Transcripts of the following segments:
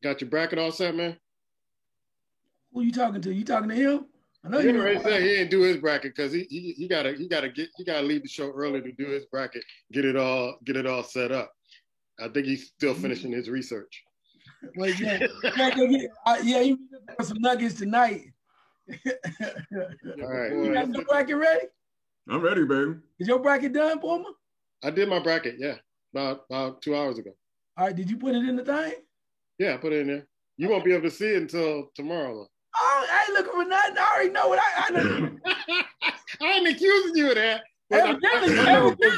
Got your bracket all set, man? Who you talking to? You talking to him? I know He you. already said he didn't do his bracket because he gotta leave the show early to do his bracket, get it all set up. I think he's still finishing his research. Well, yeah, you got some nuggets tonight. All right. You got your bracket ready? I'm ready, baby. Is your bracket done, Puma? I did my bracket, yeah, about 2 hours ago. All right, did you put it in the thing? Yeah, I put it in there. You won't be able to see it until tomorrow, though. Oh, I ain't looking for nothing. I already know what I know. I ain't accusing you of that. But I'm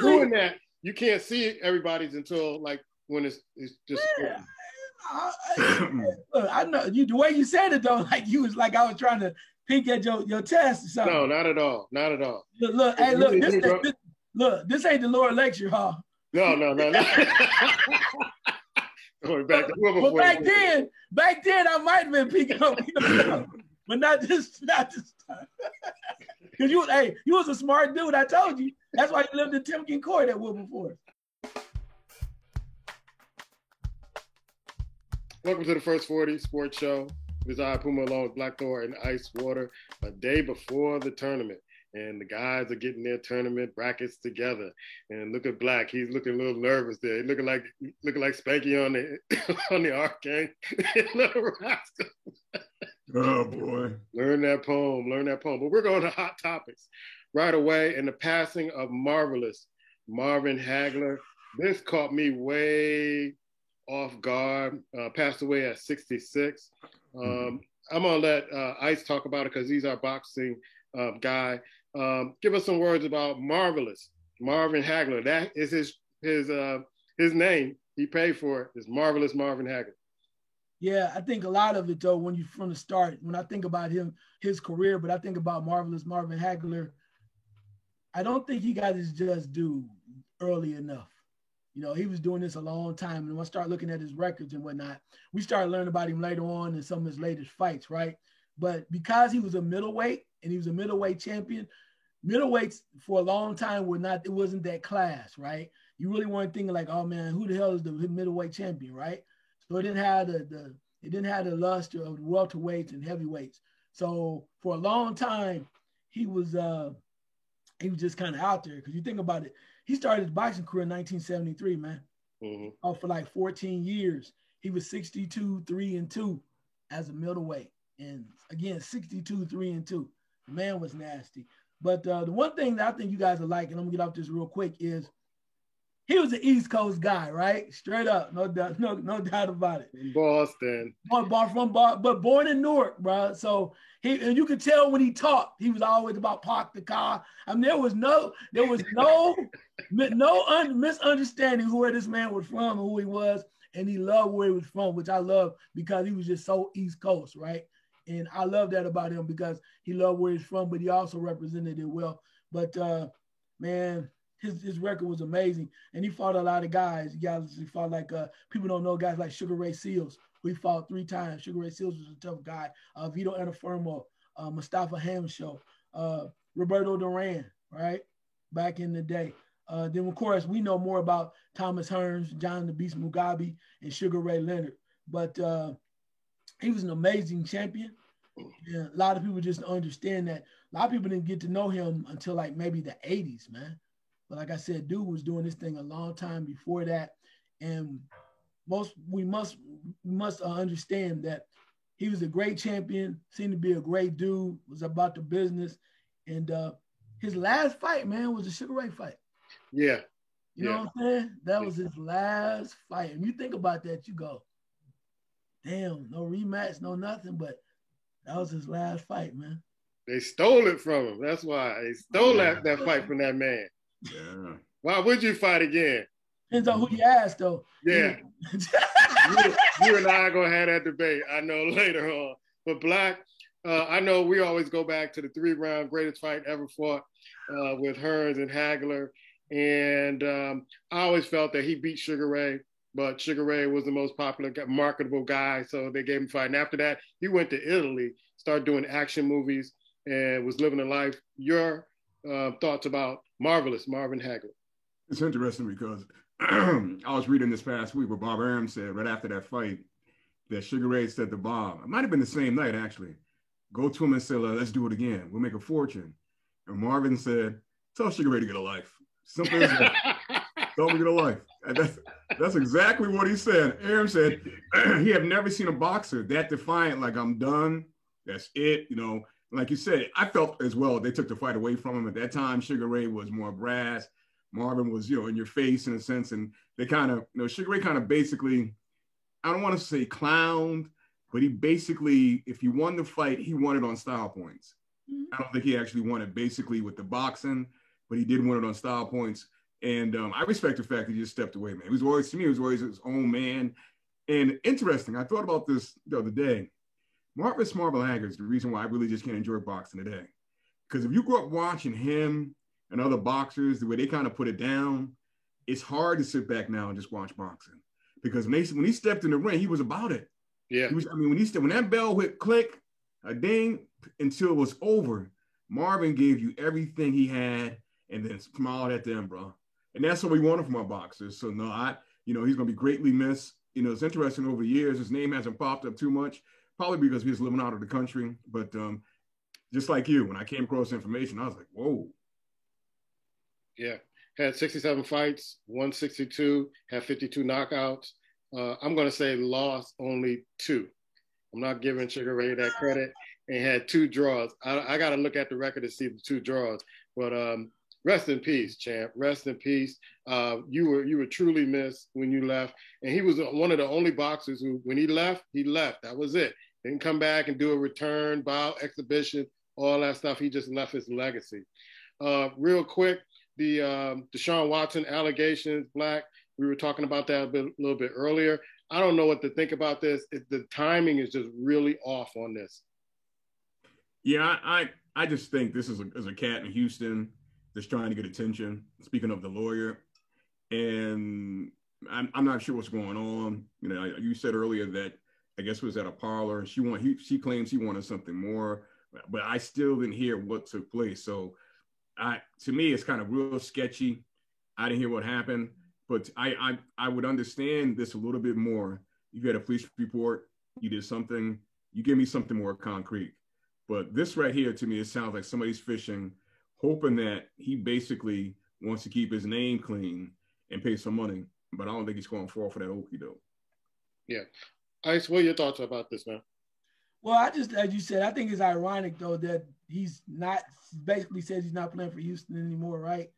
doing that. You can't see everybody's until like when it's just. Yeah. Look, I know you. The way you said it though, like you was like I was trying to peek at your test or something. No, not at all. Not at all. Look, hey, look, this ain't the lower lecture hall. No. But back then I might have been peeking up, but not this time. Because you was a smart dude. I told you. That's why you lived in Timken Court at Wilberforce. Welcome to the First 40 Sports Show. This is I, Puma, along with Black Thor and Ice Water, a day before the tournament. And the guys are getting their tournament brackets together. And look at Black. He's looking a little nervous there. He's looking like Spanky on the Arcane. Little rascal. Oh, boy. Learn that poem. But we're going to hot topics right away. And the passing of Marvelous Marvin Hagler. This caught me way off guard. Passed away at 66. I'm going to let Ice talk about it because he's our boxing guy. Give us some words about Marvelous Marvin Hagler. That is his name. He paid for it. It's Marvelous Marvin Hagler. Yeah, I think a lot of it though, when you from the start, when I think about his career, but I think about Marvelous Marvin Hagler, I don't think he got his just due early enough. You know, he was doing this a long time. And when I start looking at his records and whatnot, we started learning about him later on in some of his latest fights, right? But because he was a middleweight and he was a middleweight champion, middleweights for a long time it wasn't that class, right? You really weren't thinking like, oh man, who the hell is the middleweight champion, right? So it didn't have the luster of welterweights and heavyweights. So for a long time, he was just kind of out there. Because you think about it, he started his boxing career in 1973, man. Mm-hmm. For like 14 years. He was 62-3-2 as a middleweight. And again, 62-3-2. The man was nasty. But the one thing that I think you guys are like, and I'm gonna get off this real quick, is he was an East Coast guy, right? Straight up, no doubt about it. Boston. But born in Newark, bro. So and you could tell when he talked, he was always about park the car. I mean, there was no misunderstanding where this man was from and who he was, and he loved where he was from, which I love because he was just so East Coast, right? And I love that about him because he loved where he's from, but he also represented it well. But man, his record was amazing, and he fought a lot of guys. He fought like people don't know guys like Sugar Ray Seals, who he fought 3 times. Sugar Ray Seals was a tough guy. Vito Antuofermo, Mustafa Hamsho, Roberto Duran, right? Back in the day. Then of course we know more about Thomas Hearns, John the Beast Mugabe, and Sugar Ray Leonard. But he was an amazing champion. Yeah, a lot of people just understand that. A lot of people didn't get to know him until like maybe the 80s, man. But like I said, dude was doing this thing a long time before that. And we must understand that he was a great champion, seemed to be a great dude, was about the business. And his last fight, man, was a Sugar Ray fight. Yeah. You know what I'm saying? That was his last fight. And you think about that, you go, damn, no rematch, no nothing, but that was his last fight, man. They stole it from him. That's why they stole that fight from that man. Yeah. Why would you fight again? Depends on who you ask, though. Yeah. you and I are going to have that debate, I know, later on. But Black, I know we always go back to the 3-round greatest fight ever fought with Hearns and Hagler. And I always felt that he beat Sugar Ray, but Sugar Ray was the most popular, marketable guy, so they gave him a fight. And after that, he went to Italy, started doing action movies, and was living a life. Your thoughts about Marvelous Marvin Hagler? It's interesting because I was reading this past week what Bob Arum said right after that fight. that Sugar Ray said to Bob, it might have been the same night actually, go to him and say, let's do it again. We'll make a fortune. And Marvin said, tell Sugar Ray to get a life. Simple as that. Tell him to get a life. That's exactly what he said. Aaron said he had never seen a boxer that defiant, like, I'm done. That's it. You know, like you said, I felt as well they took the fight away from him. At that time, Sugar Ray was more brass. Marvin was, you know, in your face in a sense. And they kind of, you know, Sugar Ray kind of basically, I don't want to say clowned, but he basically, if he won the fight, he won it on style points. I don't think he actually won it basically with the boxing, but he did win it on style points. And I respect the fact that he just stepped away, man. He was always, to me, he was always his own man. And interesting, I thought about this the other day. Marvelous Marvel Hagler is the reason why I really just can't enjoy boxing today. Because if you grew up watching him and other boxers, the way they kind of put it down, it's hard to sit back now and just watch boxing. Because when he stepped in the ring, he was about it. Yeah. He was, I mean, when that bell hit click, a ding, until it was over, Marvin gave you everything he had and then smiled at them, bro. And that's what we wanted from our boxers. So no, he's going to be greatly missed. You know, it's interesting over the years, his name hasn't popped up too much, probably because he was living out of the country. But just like you, when I came across information, I was like, whoa. Yeah. Had 67 fights, won 62, had 52 knockouts. I'm going to say lost only 2. I'm not giving Sugar Ray that credit. And had 2 draws. I got to look at the record to see the 2 draws. But rest in peace, champ. Rest in peace. You were truly missed when you left. And he was one of the only boxers who, when he left, he left. That was it. Didn't come back and do a return, bout, exhibition, all that stuff. He just left his legacy. Real quick, the Deshaun Watson allegations, Black, we were talking about that a little bit earlier. I don't know what to think about this. The timing is just really off on this. Yeah, I just think this is a cat in Houston that's trying to get attention. Speaking of the lawyer, and I'm not sure what's going on. You know, you said earlier that I guess it was at a parlor. She claims he wanted something more, but I still didn't hear what took place. So to me, it's kind of real sketchy. I didn't hear what happened, but I would understand this a little bit more. You had a police report, you did something, you give me something more concrete. But this right here, to me, it sounds like somebody's fishing, hoping that he basically wants to keep his name clean and pay some money. But I don't think he's going to fall for that okie doke. Yeah. Ice, what are your thoughts about this, man? Well, I just, as you said, I think it's ironic, though, that he's not, basically says he's not playing for Houston anymore, right?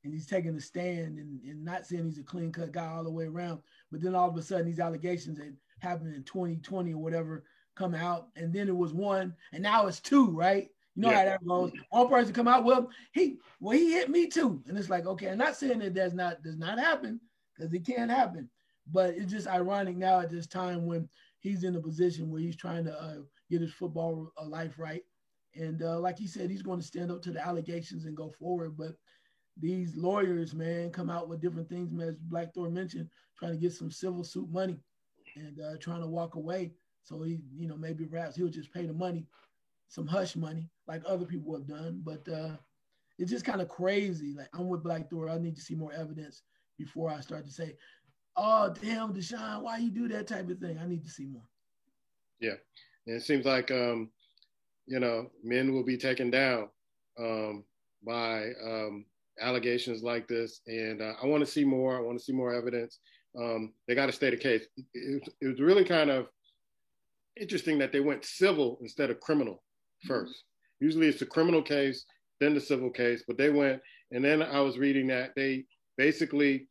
And he's taking a stand and not saying he's a clean-cut guy all the way around. But then all of a sudden, these allegations that happened in 2020 or whatever come out, and then it was 1, and now it's 2, right? You know how that goes. One person come out, well, he hit me too. And it's like, okay, I'm not saying that does not happen, because it can't happen. But it's just ironic now at this time when he's in a position where he's trying to get his football life right. And like he said, he's going to stand up to the allegations and go forward. But these lawyers, man, come out with different things, man, as Black Thor mentioned, trying to get some civil suit money and trying to walk away. So he, you know, maybe perhaps he'll just pay the money, some hush money, like other people have done. But it's just kind of crazy. Like, I'm with Black Thor. I need to see more evidence before I start to say, oh, damn, Deshaun, why you do that type of thing? I need to see more. Yeah. And it seems like, you know, men will be taken down by allegations like this. And I want to see more. I want to see more evidence. They got to state a case. It was really kind of interesting that they went civil instead of criminal first. Usually it's the criminal case, then the civil case, but they went, and then I was reading that they basically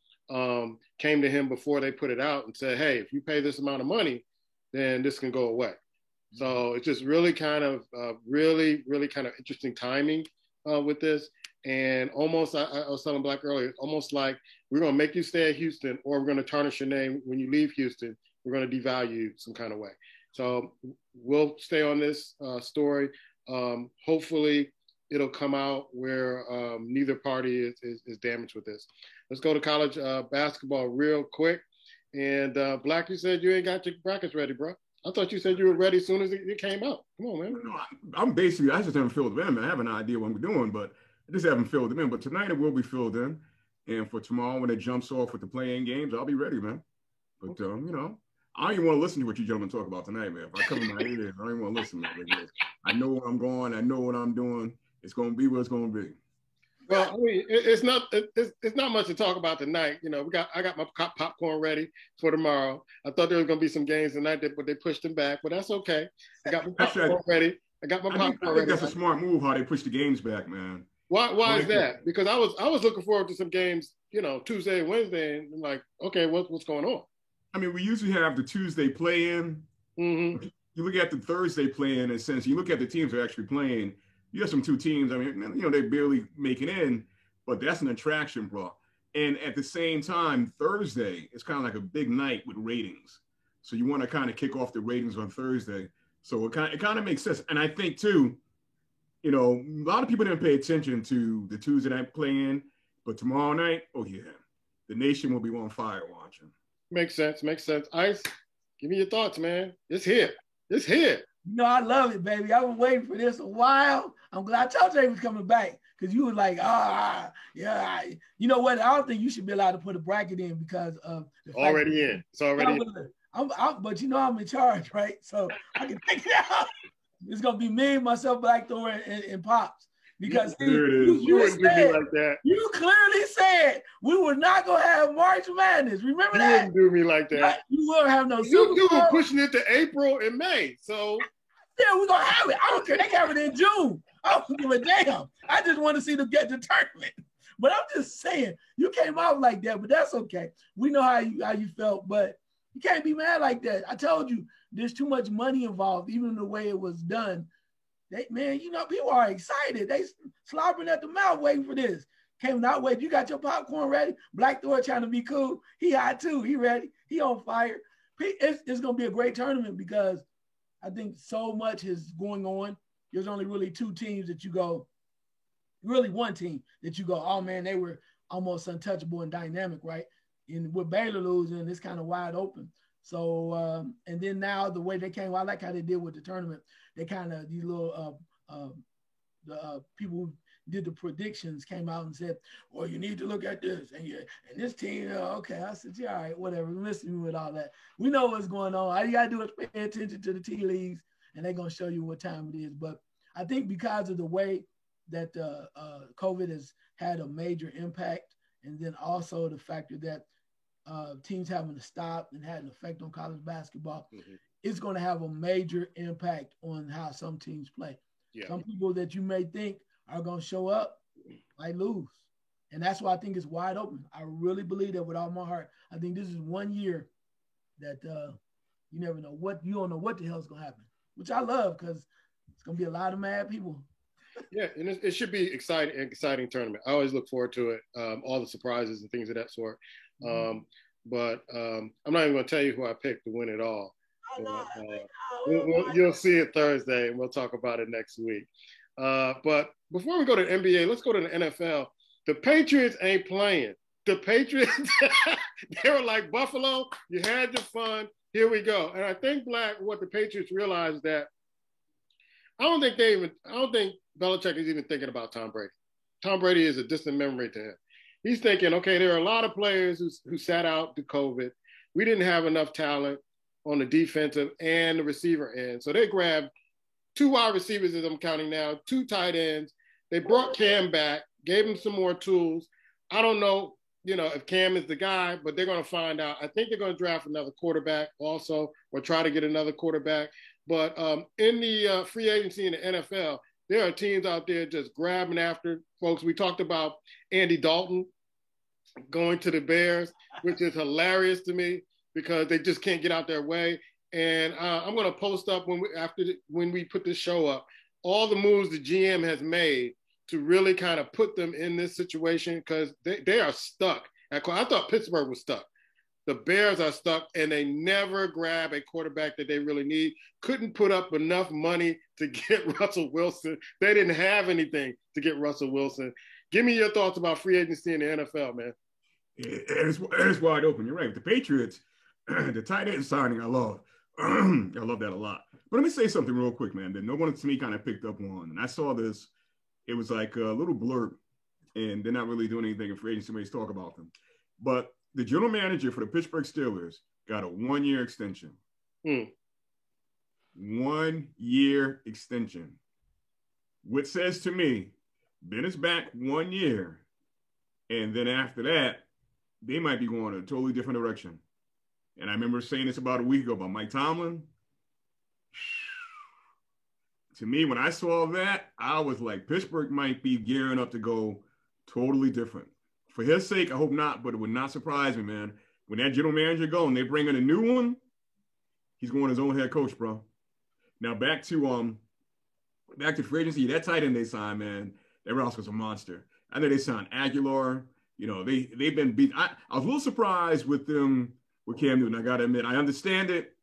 came to him before they put it out and said, hey, if you pay this amount of money, then this can go away. So it's just really kind of really kind of interesting timing with this. And almost, I was telling Black earlier, it's almost like we're going to make you stay at Houston, or we're going to tarnish your name when you leave Houston. We're going to devalue you some kind of way. So we'll stay on this story. Hopefully it'll come out where neither party is damaged with this. Let's go to college basketball real quick. And Black, you said you ain't got your brackets ready, bro. I thought you said you were ready as soon as it came out. Come on, man. No, I just haven't filled them in. I have an idea what we're doing, but I just haven't filled them in. But tonight it will be filled in. And for tomorrow when it jumps off with the playing games, I'll be ready, man. But, you know, I don't even want to listen to what you gentlemen talk about tonight, man. If I cover my ears, I don't even want to listen to it. I know where I'm going. I know what I'm doing. It's going to be what it's going to be. Well, I mean, it's not much to talk about tonight. You know, I got my popcorn ready for tomorrow. I thought there was going to be some games tonight, but they pushed them back. But that's okay. I got my popcorn ready. I think that's a smart move how they push the games back, man. Why is that? Because I was looking forward to some games, you know, Tuesday and Wednesday, and I'm like, okay, what's going on? I mean, we usually have the Tuesday play-in. Mm-hmm. You look at the Thursday play-in, and since you look at the teams that are actually playing, you have some two teams. I mean, you know, they're barely making in, but that's an attraction, bro. And at the same time, Thursday is kind of like a big night with ratings. So you want to kind of kick off the ratings on Thursday. So it kind of makes sense. And I think too, you know, a lot of people didn't pay attention to the Tuesday night play-in, but tomorrow night, oh yeah, the nation will be on fire watching. Makes sense. Ice, give me your thoughts, man. It's here. You know, I love it, baby. I've been waiting for this a while. I'm glad I told you he was coming back because you were like, yeah. You know what? I don't think you should be allowed to put a bracket in because of It's already in. But you know I'm in charge, right? So I can take it out. It's gonna be me, myself, Black Thor, and Pops. Because you wouldn't do me like that. You clearly said we were not gonna have March Madness. Remember that? You wouldn't do me like that. You won't have no. You were pushing it to April and May, so yeah, we're gonna have it. I don't care. They can have it in June. I don't give a damn. I just want to see them get the tournament. But I'm just saying, you came out like that, but that's okay. We know how you felt, but you can't be mad like that. I told you, there's too much money involved, even in the way it was done. Man, you know, people are excited. They slobbering at the mouth waiting for this. Came out waiting. You got your popcorn ready? Black Thor trying to be cool. He hot too. He ready. He on fire. It's going to be a great tournament because I think so much is going on. There's only really two teams that you go, really one team that you go, oh man, they were almost untouchable and dynamic, right? And with Baylor losing, it's kind of wide open. So, and then now the way they came, I like how they did with the tournament. They kind of, these little people who did the predictions came out and said, well, you need to look at this. And this team, okay. I said, yeah, all right, whatever. Listen with all that. We know what's going on. All you got to do is pay attention to the tea leagues, and they're going to show you what time it is. But I think because of the way that COVID has had a major impact, and then also the factor that teams having to stop and had an effect on college basketball, it's going to have a major impact on how some teams play. Yeah. Some people that you may think are going to show up might lose. And that's why I think it's wide open. I really believe that with all my heart. I think this is 1 year that you never know you don't know what the hell is going to happen, which I love because it's going to be a lot of mad people. Yeah, and it should be exciting tournament. I always look forward to it, all the surprises and things of that sort. But I'm not even going to tell you who I picked to win it all. You'll see it Thursday, and we'll talk about it next week. But before we go to the NBA, let's go to the NFL. The Patriots ain't playing. The Patriots, they were like Buffalo. You had your fun. Here we go. And I think, Black, what the Patriots realized that I don't think Belichick is even thinking about Tom Brady. Tom Brady is a distant memory to him. He's thinking, okay, there are a lot of players who sat out to COVID. We didn't have enough talent on the defensive and the receiver end. So they grabbed 2 wide receivers, as I'm counting now, 2 tight ends. They brought Cam back, gave him some more tools. I don't know, if Cam is the guy, but they're going to find out. I think they're going to draft another quarterback also, or try to get another quarterback. But in the free agency in the NFL, there are teams out there just grabbing after folks. We talked about Andy Dalton going to the Bears, which is hilarious to me because they just can't get out their way. And I'm going to post up when we put this show up, all the moves the GM has made to really kind of put them in this situation because they are stuck. I thought Pittsburgh was stuck. The Bears are stuck, and they never grab a quarterback that they really need. Couldn't put up enough money to get Russell Wilson. They didn't have anything to get Russell Wilson. Give me your thoughts about free agency in the NFL, man. It's wide open. You're right. The Patriots, the tight end signing, I love. I love that a lot. But let me say something real quick, man, that no one to me kind of picked up on. And I saw this. It was like a little blurb, and they're not really doing anything in free agency. Somebody's talk about them. But the general manager for the Pittsburgh Steelers got a 1-year extension. 1-year extension. Which says to me, Ben is back 1 year. And then after that, they might be going in a totally different direction. And I remember saying this about a week ago about Mike Tomlin. To me, when I saw that, I was like, Pittsburgh might be gearing up to go totally different. For his sake, I hope not, but it would not surprise me, man. When that general manager go and they bring in a new one, he's going his own head coach, bro. Now back to free agency, that tight end they signed, man, that roster was a monster. I know they signed Aguilar. You know, they've been beat. I was a little surprised with them with Cam Newton. I got to admit, I understand it,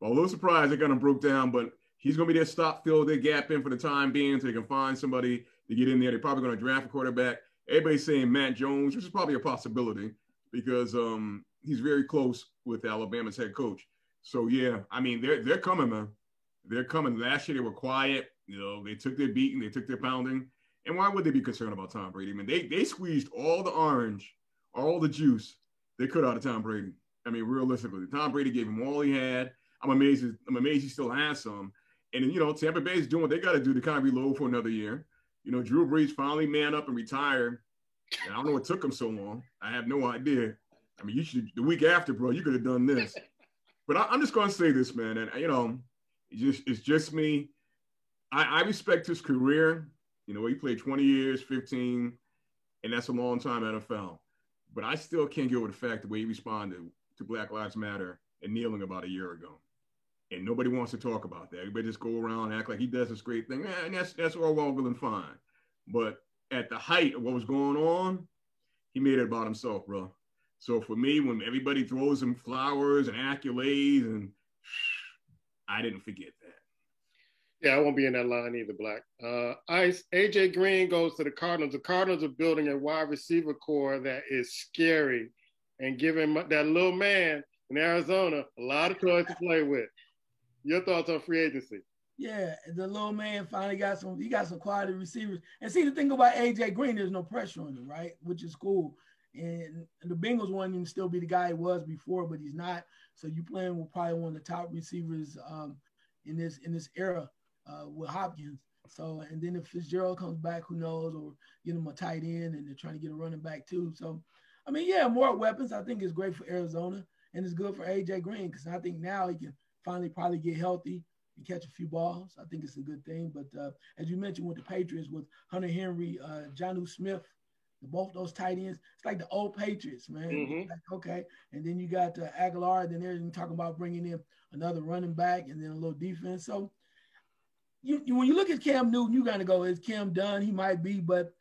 but a little surprised they kind of broke down. But he's going to be their stop, fill their gap in for the time being so they can find somebody to get in there. They're probably going to draft a quarterback. Everybody's saying Matt Jones, which is probably a possibility because he's very close with Alabama's head coach. So, yeah, I mean, they're coming, man. They're coming. Last year they were quiet. You know, they took their beating. They took their pounding. And why would they be concerned about Tom Brady? I mean, they squeezed all the orange, all the juice they could out of Tom Brady. I mean, realistically, Tom Brady gave him all he had. I'm amazed he still has some. And, you know, Tampa Bay is doing what they got to do to kind of reload for another year. You know, Drew Brees finally man up and retired. And I don't know what took him so long. I have no idea. I mean, the week after, bro, you could have done this. But I'm just going to say this, man. And, you know, it's just me. I respect his career. You know, he played 20 years, 15, and that's a long time NFL. But I still can't get over the fact the way he responded to Black Lives Matter and kneeling about a year ago. And nobody wants to talk about that. Everybody just go around and act like he does this great thing. And that's all well and fine. But at the height of what was going on, he made it about himself, bro. So for me, when everybody throws him flowers and accolades, and I didn't forget that. Yeah, I won't be in that line either, Black. AJ Green goes to the Cardinals. The Cardinals are building a wide receiver core that is scary and giving that little man in Arizona a lot of toys to play with. Your thoughts on free agency? Yeah, the little man finally got some quality receivers. And see, the thing about AJ Green, there's no pressure on him, right? Which is cool. And the Bengals want him to still be the guy he was before, but he's not. So you playing with probably one of the top receivers in this era. With Hopkins. So, and then if Fitzgerald comes back, who knows, or get him a tight end, and they're trying to get a running back too. So, I mean, yeah, more weapons. I think it's great for Arizona, and it's good for AJ Green because I think now he can finally probably get healthy and catch a few balls. I think it's a good thing. But as you mentioned with the Patriots, with Hunter Henry, Jonnu Smith, both those tight ends, it's like the old Patriots, man. Mm-hmm. Like, okay, and then you got Aguilar, then they're talking about bringing in another running back and then a little defense. So, when you look at Cam Newton, you got to go, is Cam done? He might be, but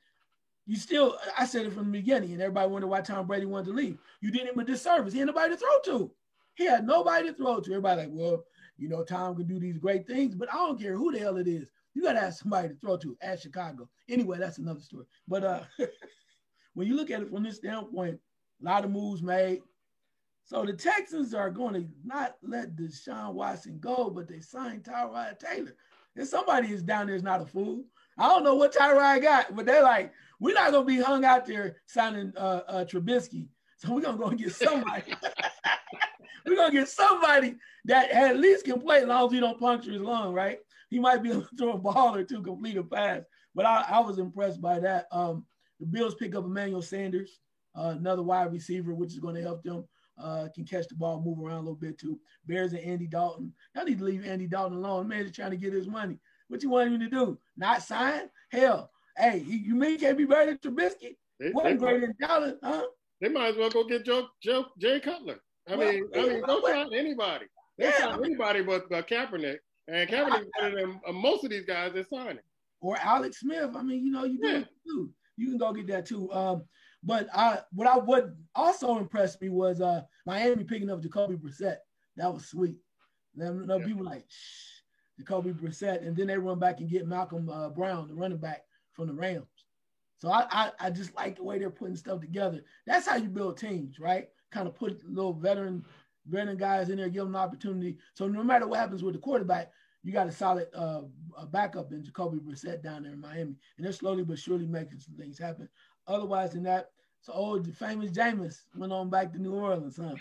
you still, I said it from the beginning, and everybody wondered why Tom Brady wanted to leave. You did him a disservice. He had nobody to throw to. He had nobody to throw to. Everybody like, well, you know, Tom can do these great things, but I don't care who the hell it is. You got to have somebody to throw to at Chicago. Anyway, that's another story. But when you look at it from this standpoint, a lot of moves made. So the Texans are going to not let Deshaun Watson go, but they signed Tyrod Taylor. And somebody is down there is not a fool. I don't know what Tyrod got, but they're like, we're not going to be hung out there signing Trubisky. So we're going to go get somebody. We're going to get somebody that at least can play as long as he don't puncture his lung, right? He might be able to throw a ball or two, complete a pass. But I was impressed by that. The Bills pick up Emmanuel Sanders, another wide receiver, which is going to help them. Can catch the ball, move around a little bit too. Bears and Andy Dalton. Y'all need to leave Andy Dalton alone. Man, he's trying to get his money. What you want him to do? Not sign? Hell, hey, you mean he can't be better than Trubisky? Wasn't greater than Dalton, huh? They might as well go get Jay Cutler. I mean, don't sign anybody. They sign anybody but Kaepernick. And Kaepernick is better than most of these guys they're signing. Or Alex Smith. I mean, you know, you do it too. You can go get that too. But what also impressed me was Miami picking up Jacoby Brissett. That was sweet. People like, shh, Jacoby Brissett. And then they run back and get Malcolm Brown, the running back from the Rams. So I just like the way they're putting stuff together. That's how you build teams, right? Kind of put little veteran guys in there, give them an opportunity. So no matter what happens with the quarterback, you got a solid backup in Jacoby Brissett down there in Miami. And they're slowly but surely making some things happen. Otherwise than that, So old famous Jameis went on back to New Orleans, huh?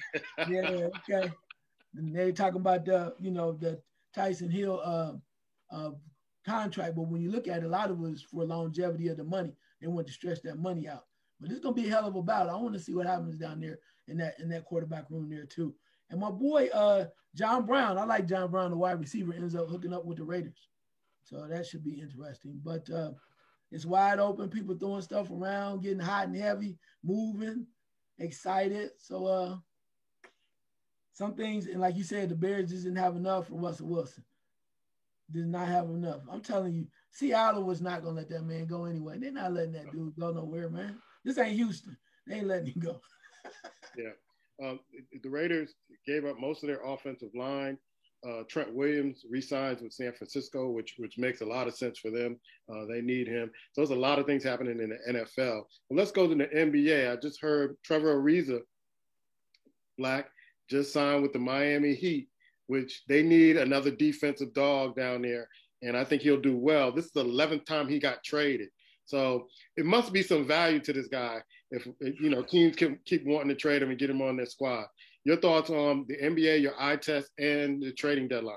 Yeah, okay. And they talking about the Tyson Hill contract, but when you look at it, a lot of it was for longevity of the money. They want to stretch that money out. But it's gonna be a hell of a battle. I want to see what happens down there in that quarterback room there too. And my boy John Brown, I like John Brown, the wide receiver, ends up hooking up with the Raiders. So that should be interesting. But it's wide open. People throwing stuff around, getting hot and heavy, moving, excited. So some things, and like you said, the Bears just didn't have enough for Russell Wilson. Did not have enough. I'm telling you, Seattle was not going to let that man go anyway. They're not letting that dude go nowhere, man. This ain't Houston. They ain't letting him go. Yeah. The Raiders gave up most of their offensive line. Trent Williams re-signs with San Francisco, which makes a lot of sense for them. They need him. So there's a lot of things happening in the NFL. But let's go to the NBA. I just heard Trevor Ariza, Black, just signed with the Miami Heat, which they need another defensive dog down there. And I think he'll do well. This is the 11th time he got traded. So it must be some value to this guy if teams can keep wanting to trade him and get him on their squad. Your thoughts on the NBA, your eye test, and the trading deadline?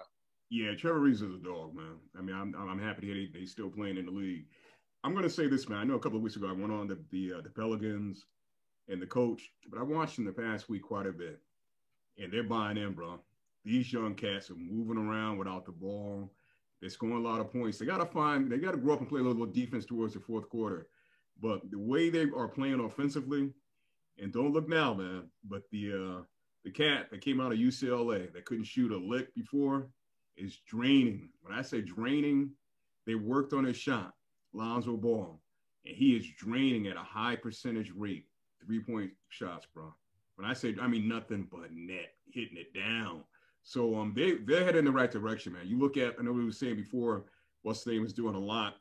Yeah, Trevor Ariza is a dog, man. I mean, I'm happy to hear he's still playing in the league. I'm going to say this, man. I know a couple of weeks ago I went on the Pelicans and the coach, but I watched them the past week quite a bit, and they're buying in, bro. These young cats are moving around without the ball. They're scoring a lot of points. They got to grow up and play a little defense towards the fourth quarter. But the way they are playing offensively, and don't look now, man, but the cat that came out of UCLA that couldn't shoot a lick before is draining. When I say draining, they worked on his shot, Lonzo Ball, and he is draining at a high percentage rate, 3-point shots, bro. When I say, I mean nothing but net, hitting it down. So they're heading in the right direction, man. You look at, I know we were saying before, what's his name is doing a lot.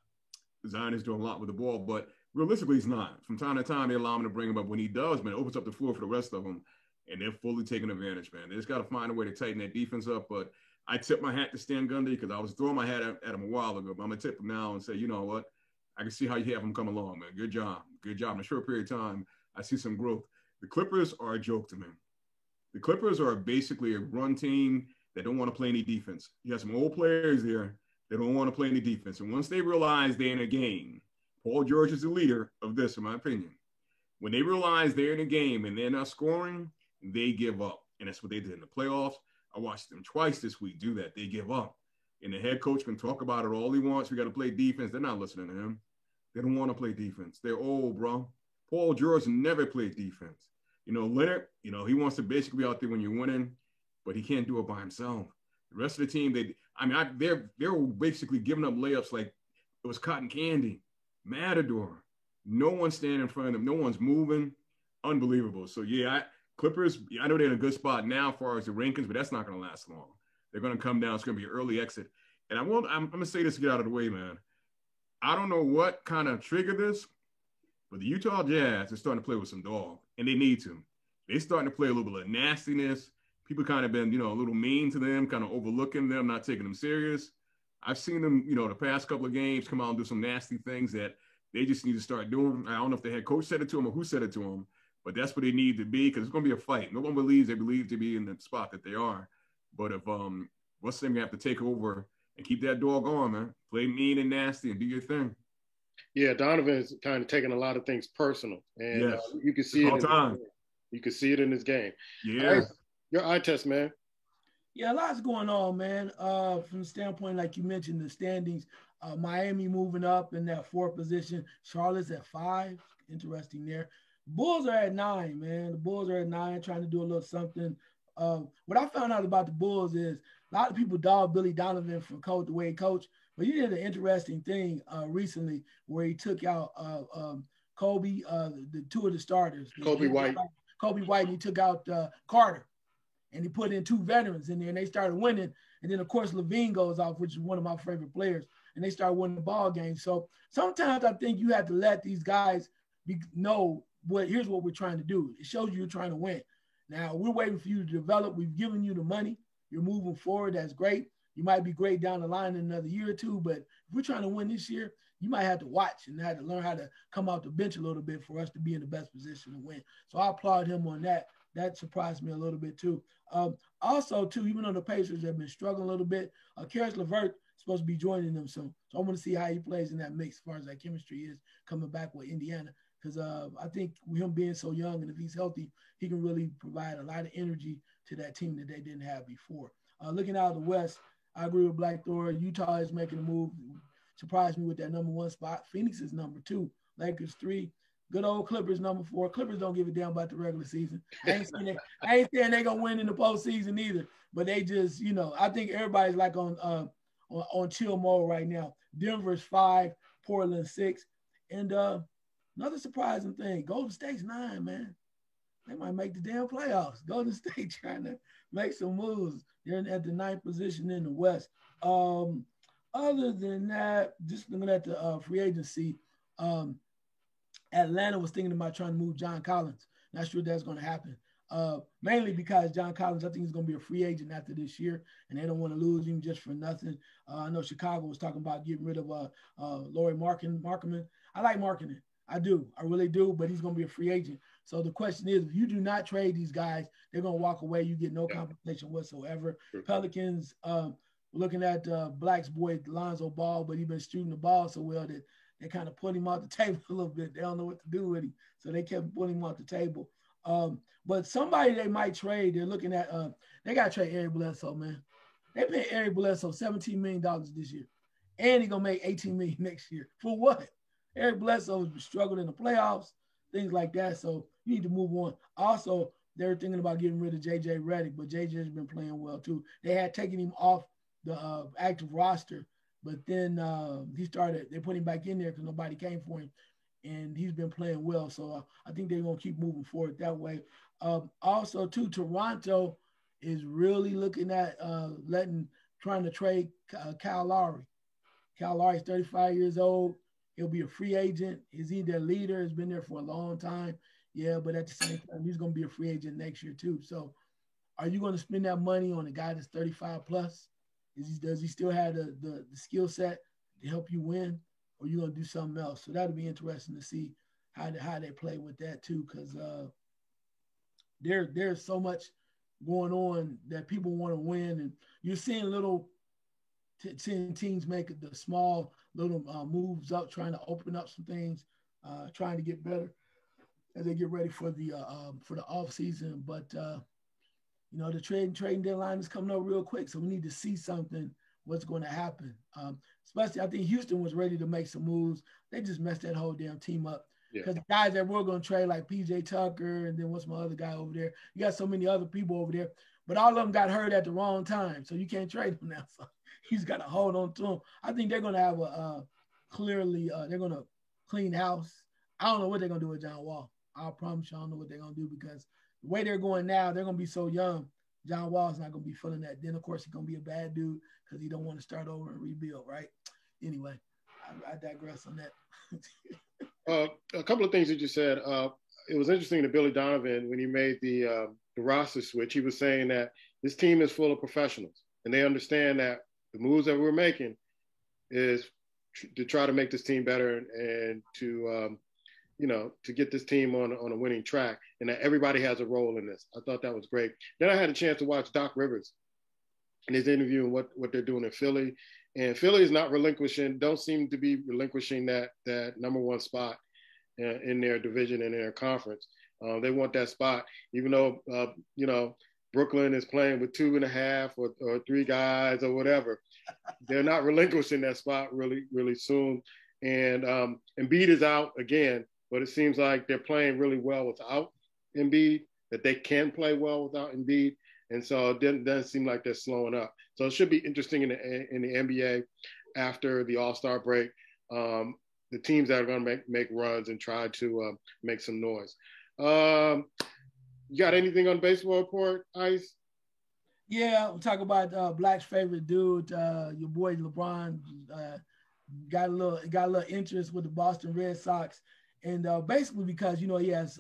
Zion is doing a lot with the ball, but realistically, he's not. From time to time, they allow him to bring him up. When he does, man, it opens up the floor for the rest of them, and they're fully taking advantage, man. They just got to find a way to tighten that defense up. But I tip my hat to Stan Gundy because I was throwing my hat at him a while ago, but I'm going to tip him now and say, you know what? I can see how you have him come along, man. Good job. Good job. In a short period of time, I see some growth. The Clippers are a joke to me. The Clippers are basically a run team that don't want to play any defense. You have some old players there that don't want to play any defense. And once they realize they're in a game, Paul George is the leader of this, in my opinion. When they realize they're in a game and they're not scoring, they give up. And that's what they did in the playoffs. I watched them twice this week do that. They give up. And the head coach can talk about it all he wants. We got to play defense. They're not listening to him. They don't want to play defense. They're old, bro. Paul George never played defense. Leonard, he wants to basically be out there when you're winning, but he can't do it by himself. The rest of the team, they're basically giving up layups like it was cotton candy. Matador. No one's standing in front of them. No one's moving. Unbelievable. So, yeah, Clippers, I know they're in a good spot now as far as the rankings, but that's not going to last long. They're going to come down. It's going to be an early exit. And I'm going to say this to get out of the way, man. I don't know what kind of triggered this, but the Utah Jazz are starting to play with some dog, and they need to. They're starting to play a little bit of nastiness. People kind of been, a little mean to them, kind of overlooking them, not taking them serious. I've seen them, the past couple of games come out and do some nasty things that they just need to start doing. I don't know if the head coach said it to them or who said it to them, but that's what they need to be because it's going to be a fight. No one believes they believe to be in the spot that they are. But if what's the thing, you have to take over and keep that dog on, man. Play mean and nasty and do your thing. Yeah, Donovan is kind of taking a lot of things personal, and yes. You can see it. Time. You can see it in his game. Yeah. Right, your eye test, man. Yeah, a lot's going on, man. From the standpoint, like you mentioned, the standings, Miami moving up in that 4th position. Charlotte's at 5. Interesting there. Bulls are at 9, man. The Bulls are at 9, trying to do a little something. What I found out about the Bulls is a lot of people dog Billy Donovan for the way he coached, but he did an interesting thing recently where he took out Kobe, the 2 of the starters. Kobe White, and he took out Carter. And he put in 2 veterans in there, and they started winning. And then, of course, Levine goes off, which is one of my favorite players, and they start winning the ball game. So sometimes I think you have to let these guys know here's what we're trying to do. It shows you're trying to win. Now, we're waiting for you to develop. We've given you the money. You're moving forward. That's great. You might be great down the line in another year or 2, but if we're trying to win this year, you might have to watch and have to learn how to come off the bench a little bit for us to be in the best position to win. So I applaud him on that. That surprised me a little bit too. Also, too, even though the Pacers have been struggling a little bit, Karis LeVert is supposed to be joining them soon. So I want to see how he plays in that mix as far as that chemistry is coming back with Indiana. Because I think with him being so young and if he's healthy, he can really provide a lot of energy to that team that they didn't have before. Looking out of the West, I agree with Black Thor. Utah is making a move. Surprised me with that number 1 spot. Phoenix is number 2. Lakers 3. Good old Clippers number 4. Clippers don't give a damn about the regular season. I ain't saying they're gonna win in the postseason either. But they just, you know, I think everybody's like on chill mode right now. Denver's 5, Portland 6, and another surprising thing: Golden State's 9. Man, they might make the damn playoffs. Golden State trying to make some moves. They're at the 9th position in the West. Other than that, just looking at the free agency, Atlanta was thinking about trying to move John Collins. Not sure that's going to happen. Mainly because John Collins, I think he's going to be a free agent after this year, and they don't want to lose him just for nothing. I know Chicago was talking about getting rid of Lauri Markkanen. I like Markkanen. I do. I really do, but he's going to be a free agent. So the question is, if you do not trade these guys, they're going to walk away. You get no compensation whatsoever. Pelicans, looking at Black's boy, Lonzo Ball, but he's been shooting the ball so well that they kind of put him off the table a little bit. They don't know what to do with him. So they kept putting him off the table. But somebody they might trade, they're looking at, they got to trade Eric Bledsoe, man. They paid Eric Bledsoe $17 million this year. And he's going to make $18 million next year. For what? Eric Bledsoe struggled in the playoffs, things like that. So you need to move on. Also, they're thinking about getting rid of JJ Redick, but JJ's been playing well too. They had taken him off the active roster, but then they put him back in there because nobody came for him, and he's been playing well. So I think they're going to keep moving forward that way. Also, too, Toronto is really looking at trying to trade Kyle Lowry. Kyle Lowry's 35 years old. He'll be a free agent. Is he their leader? Has been there for a long time. Yeah, but at the same time, he's going to be a free agent next year too. So are you going to spend that money on a guy that's 35 plus? Does he still have the skill set to help you win, or are you going to do something else? So that'll be interesting to see how they play with that too, because there's so much going on that people want to win, and you're seeing little teams make the small little moves up, trying to open up some things, trying to get better as they get ready for the off season. But you know, the trading deadline is coming up real quick, so we need to see something, what's going to happen. Especially, I think Houston was ready to make some moves. They just messed that whole damn team up. Because the guys that we're going to trade, like PJ Tucker, and then what's my other guy over there? You got so many other people over there, but all of them got hurt at the wrong time, so you can't trade them now. So he's got to hold on to them. I think they're going to have they're going to clean house. I don't know what they're going to do with John Wall. I promise you I don't know what they're going to do, because the way they're going now, they're going to be so young. John Wall's not going to be feeling that. Then, of course, he's going to be a bad dude because he don't want to start over and rebuild, right? Anyway, I digress on that. A couple of things that you said. It was interesting to Billy Donovan when he made the roster switch. He was saying that this team is full of professionals, and they understand that the moves that we're making is to try to make this team better and to to get this team on a winning track, and that everybody has a role in this. I thought that was great. Then I had a chance to watch Doc Rivers in his interview and what they're doing in Philly. And Philly is not don't seem to be relinquishing that number 1 spot in their division and in their conference. They want that spot, even though, Brooklyn is playing with 2.5 or 3 guys or whatever. They're not relinquishing that spot really, really soon. And Embiid is out again, but it seems like they're playing really well without Embiid, that they can play well without Embiid. And so it doesn't seem like they're slowing up. So it should be interesting in the NBA after the All-Star break, the teams that are going to make runs and try to make some noise. You got anything on baseball report, Ice? Yeah, we'll talk about Black's favorite dude, your boy LeBron. Got a little interest with the Boston Red Sox, and basically because he has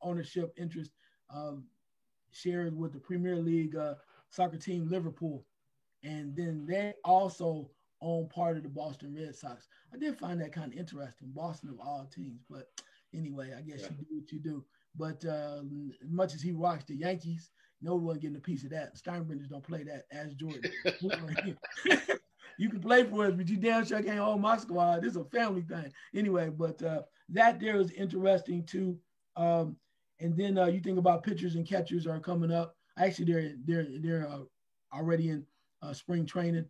ownership interest shared with the Premier League soccer team Liverpool, and then they also own part of the Boston Red Sox. I did find that kind of interesting. Boston of all teams, but anyway, I guess you do what you do. But as much as he rocks the Yankees, no one getting a piece of that. Steinbrenners don't play that as Jordan. You can play for us, but you damn sure can't hold my squad. This is a family thing. Anyway, but that there is interesting too. And then you think about pitchers and catchers are coming up. Actually, they're already in spring training.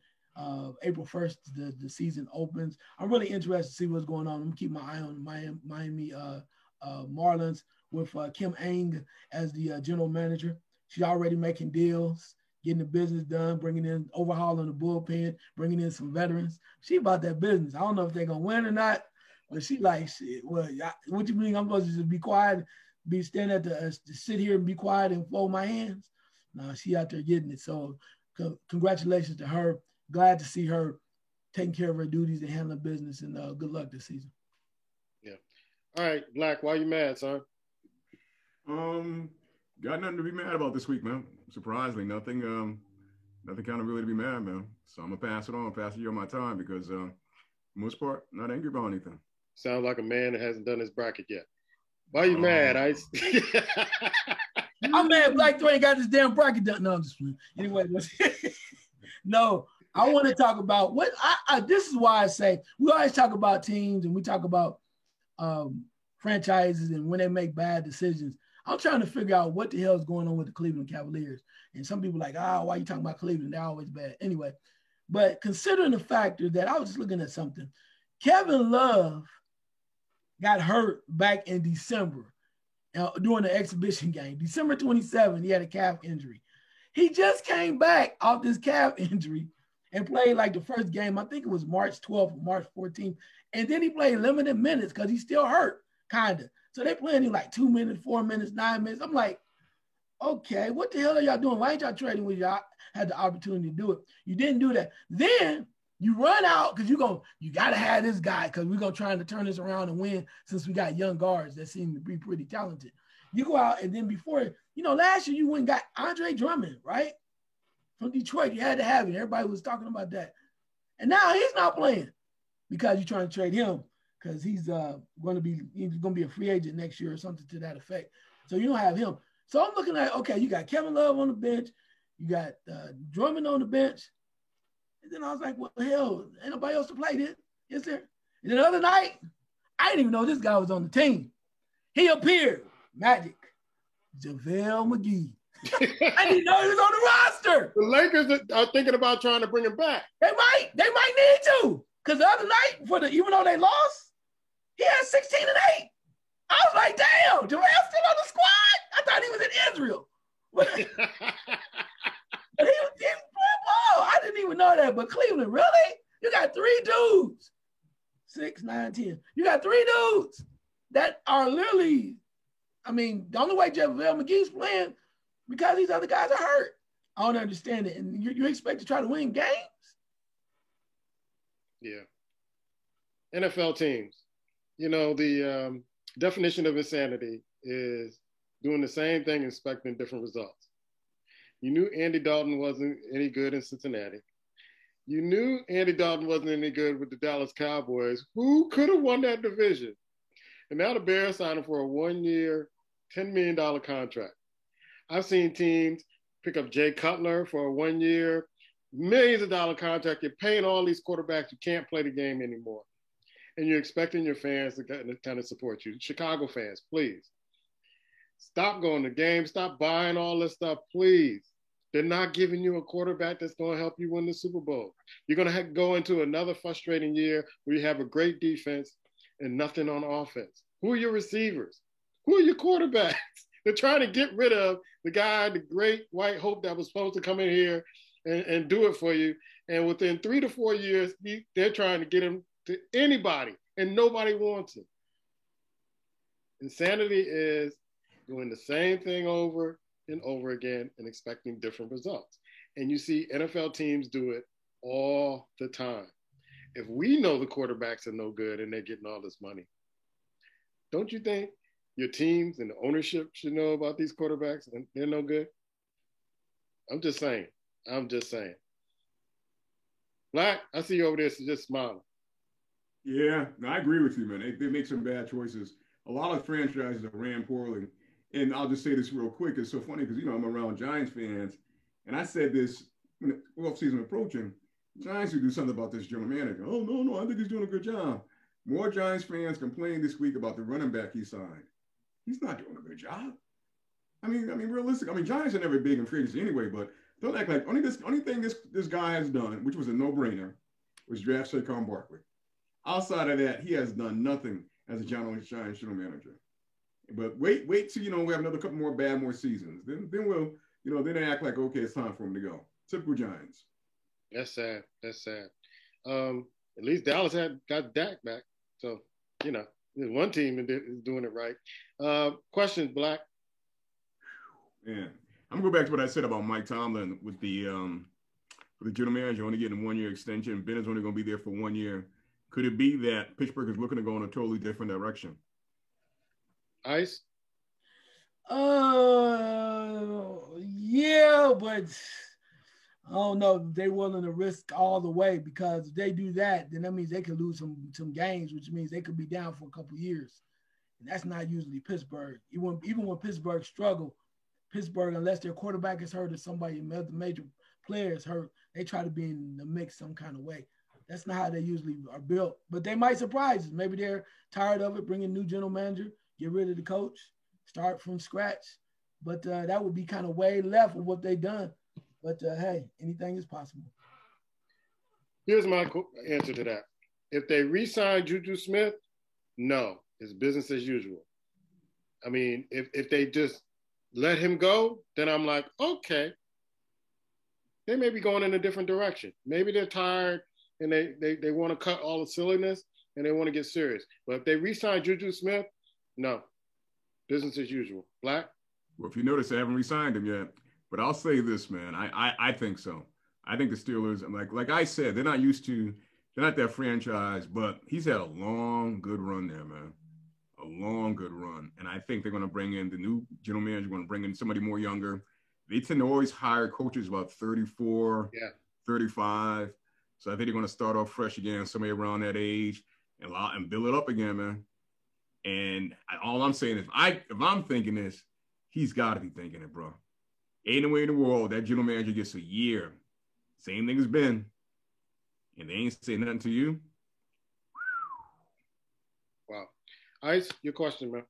April 1st, the season opens. I'm really interested to see what's going on. I'm gonna keep my eye on Miami Marlins with Kim Ng as the general manager. She's already making deals, getting the business done, bringing in, overhauling the bullpen, bringing in some veterans. She about that business. I don't know if they're gonna win or not, but she like, shit, well, what you mean I'm supposed to just be quiet, stand at to sit here and be quiet and fold my hands? No, she out there getting it. So congratulations to her. Glad to see her taking care of her duties and handling business, and good luck this season. Yeah. All right, Black, why you mad, son? Got nothing to be mad about this week, man. Surprisingly, nothing kind of really to be mad, man. So I'm gonna pass you on my time because for the most part, not angry about anything. Sounds like a man that hasn't done his bracket yet. Why you mad, Ice? I'm mad Black Thor ain't got this damn bracket done. No, I'm just anyway. No, I want to talk about what this is why I say we always talk about teams and we talk about franchises and when they make bad decisions. I'm trying to figure out what the hell is going on with the Cleveland Cavaliers. And some people are like, why are you talking about Cleveland? They're always bad. Anyway, but considering the factor that I was just looking at something, Kevin Love got hurt back in December during the exhibition game. December 27th, he had a calf injury. He just came back off this calf injury and played like the first game. I think it was March 12th or March 14th. And then he played limited minutes because he's still hurt, kind of. So they're playing him like 2 minutes, 4 minutes, 9 minutes. I'm like, okay, what the hell are y'all doing? Why ain't y'all trading when y'all had the opportunity to do it? You didn't do that. Then you run out because you got to have this guy because we're going to try to turn this around and win since we got young guards that seem to be pretty talented. You go out and then before, last year you went and got Andre Drummond, right? From Detroit. You had to have it. Everybody was talking about that. And now he's not playing because you're trying to trade him because he's going to be a free agent next year or something to that effect. So you don't have him. So I'm looking at, okay, you got Kevin Love on the bench. You got Drummond on the bench. And then I was like, well, hell, ain't nobody else to play this, is there? And then the other night, I didn't even know this guy was on the team. He appeared. Magic. JaVale McGee. I didn't know he was on the roster. The Lakers are thinking about trying to bring him back. They might need to. Because the other night, even though they lost, he had 16 and 8. I was like, damn, JaVale's still on the squad? I thought he was in Israel. But he was playing ball. I didn't even know that. But Cleveland, really? You got 3 dudes. 6, 9, 10. You got 3 dudes that are literally, the only way JaVale McGee's playing because these other guys are hurt. I don't understand it. And you expect to try to win games? Yeah. NFL teams. The definition of insanity is doing the same thing, expecting different results. You knew Andy Dalton wasn't any good in Cincinnati. You knew Andy Dalton wasn't any good with the Dallas Cowboys. Who could have won that division? And now the Bears signed him for a 1-year, $10 million contract. I've seen teams pick up Jay Cutler for a 1-year, millions of dollar contract. You're paying all these quarterbacks who can't play the game anymore. And you're expecting your fans to kind of support you. Chicago fans, please. Stop going to games. Stop buying all this stuff, please. They're not giving you a quarterback that's going to help you win the Super Bowl. You're going to go into another frustrating year where you have a great defense and nothing on offense. Who are your receivers? Who are your quarterbacks? They're trying to get rid of the guy, the great white hope that was supposed to come in here and do it for you. And within 3 to 4 years, they're trying to get him to anybody, and nobody wants him. Insanity is doing the same thing over and over again and expecting different results. And you see NFL teams do it all the time. If we know the quarterbacks are no good and they're getting all this money, don't you think your teams and the ownership should know about these quarterbacks and they're no good? I'm just saying. Black, I see you over there so just smiling. Yeah, no, I agree with you, man. They make some bad choices. A lot of franchises have ran poorly. And I'll just say this real quick. It's so funny because, I'm around Giants fans. And I said this when the offseason approaching. Giants would do something about this general manager. Oh, no, I think he's doing a good job. More Giants fans complained this week about the running back he signed. He's not doing a good job. I mean, realistic. Giants are never big in free agency anyway, but don't act like only thing this guy has done, which was a no-brainer, was draft Saquon Barkley. Outside of that, he has done nothing as a Giants general manager. But wait till we have another couple more seasons. Then we'll then they act like, okay, it's time for him to go. Typical Giants. That's sad. At least Dallas got Dak back, so there's one team that is doing it right. Questions, Black? Yeah, I'm gonna go back to what I said about Mike Tomlin with the general manager only getting a 1-year extension. Ben is only going to be there for 1 year. Could it be that Pittsburgh is looking to go in a totally different direction? Ice? Yeah, but I don't know if they're willing to risk all the way, because if they do that, then that means they could lose some games, which means they could be down for a couple of years. And that's not usually Pittsburgh. Even when Pittsburgh struggle, unless their quarterback is hurt or somebody, the major players hurt, they try to be in the mix some kind of way. That's not how they usually are built. But they might surprise us. Maybe they're tired of it, bring a new general manager, get rid of the coach, start from scratch. But that would be kind of way left of what they've done. But, hey, anything is possible. Here's my answer to that. If they re-sign Juju Smith, no, it's business as usual. If they just let him go, then I'm like, okay, they may be going in a different direction. Maybe they're tired and they want to cut all the silliness and they want to get serious. But if they re-sign Juju Smith, no, business as usual. Black? Well, if you notice, I haven't re-signed him yet. But I'll say this, man. I think so. I think the Steelers, like I said, they're not that franchise, but he's had a long, good run there, man. A long, good run. And I think they're going to bring in the new general manager, going to bring in somebody more younger. They tend to always hire coaches about 34, 35. So I think they're going to start off fresh again, somebody around that age, and build it up again, man. And all I'm saying is, if I'm thinking this, he's got to be thinking it, bro. Ain't no way in the world that general manager gets a year. Same thing as Ben. And they ain't saying nothing to you. Wow. Ice, your question, man.